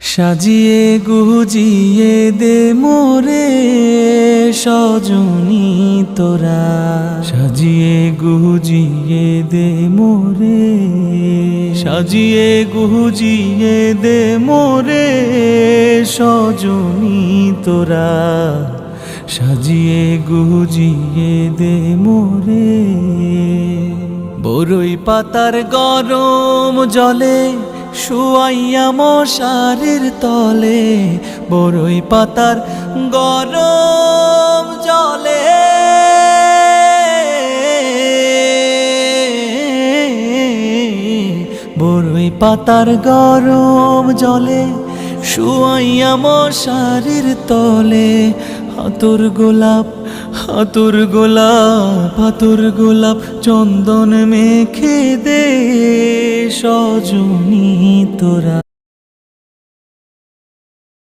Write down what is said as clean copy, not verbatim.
সাজিয়ে গুজিয়ে দে মোরে সজনী তোরা, সাজিয়ে গুজিয়ে দে মোরে, সাজিয়ে গুজিয়ে দে মোরে সজনী তোরা, সাজিয়ে গুজিয়ে দে মোরে। বরই পাতার গরম জলে শুয়াইয়া মশারির তলে, বরই পাতার গরম জলে, বরই পাতার গরম জলে শুয়াইয়া মশারির তলে। হাতুর গোলাপ হাতুর গোলাপ হাতুর গোলাপ চন্দন মেখে দে সজনী তোরা।